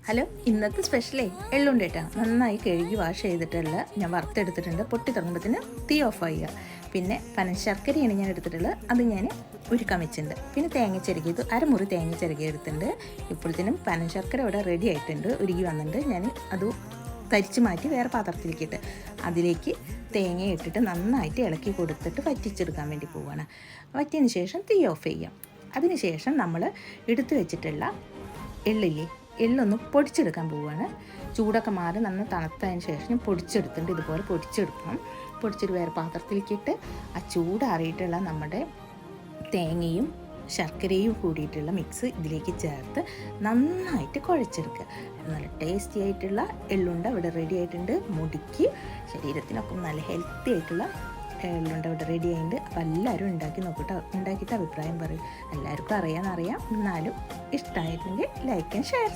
Hello, ഇന്നത്തെ സ്പെഷ്യലേ എള്ളുണ്ടേട്ടാണ്. നന്നായി കഴുകി വാഷ് ചെയ്തിട്ടുള്ള ഞാൻ വറുത്തെടുത്തിട്ടുണ്ട്. പൊട്ടി തുടങ്ങുമ്പോഴത്തേന് തീ ഓഫ് ചെയ്യുക. പിന്നെ പനശർക്കരയാണ് ഞാൻ എടുത്തിട്ടുള്ളത്, അത് ഞാൻ ഉരുക്കാൻ വെച്ചിട്ടുണ്ട്. പിന്നെ തേങ്ങ ചിരകിയത് അരമുറി തേങ്ങ ചിരകി എടുത്തിട്ടുണ്ട്. ഇപ്പോഴത്തേനും പനശർക്കര ഇവിടെ റെഡി ആയിട്ടുണ്ട്, ഉരുകി വന്നിട്ടുണ്ട്. ഞാൻ അത് തരിച്ച് മാറ്റി വേറെ പാത്രത്തിലേക്കിട്ട് അതിലേക്ക് തേങ്ങ ഇട്ടിട്ട് നന്നായിട്ട് ഇളക്കി കൊടുത്തിട്ട് വറ്റിച്ചെടുക്കാൻ വേണ്ടി പോവുകയാണ്. വറ്റിയതിന് ശേഷം തീ ഓഫ് ചെയ്യാം. അതിന് ശേഷം നമ്മൾ എടുത്തു വെച്ചിട്ടുള്ള എള്ളില്ലേ, എള്ളൊന്ന് പൊടിച്ചെടുക്കാൻ പോവുകയാണ്. ചൂടൊക്കെ മാറി നന്ന് തണുത്തതിന് ശേഷം പൊടിച്ചെടുത്തിട്ടുണ്ട്. ഇതുപോലെ പൊടിച്ചെടുക്കണം. പൊടിച്ചൊരു വേറെ പാത്രത്തിലേക്കിട്ട് ആ ചൂടാറിയിട്ടുള്ള നമ്മുടെ തേങ്ങയും ശർക്കരയും കൂടിയിട്ടുള്ള മിക്സ് ഇതിലേക്ക് ചേർത്ത് നന്നായിട്ട് കുഴച്ചെടുക്കുക. നല്ല ടേസ്റ്റി ആയിട്ടുള്ള എള്ളുണ്ട ഇവിടെ റെഡി ആയിട്ടുണ്ട്. മുടിക്ക് ശരീരത്തിനൊക്കെ നല്ല ഹെൽത്തി ആയിട്ടുള്ള എള്ളുണ്ട ഇവിടെ റെഡി ആയിട്ടുണ്ട്. അപ്പോൾ എല്ലാവരും ഉണ്ടാക്കി നോക്കിയിട്ട് ഉണ്ടാക്കിയിട്ട് അഭിപ്രായം പറയും. എല്ലാവർക്കും അറിയാമെന്നറിയാം, എന്നാലും ഇഷ്ടമായിട്ടുണ്ടെങ്കിൽ ലൈക്ക് ആൻഡ് ഷെയർ.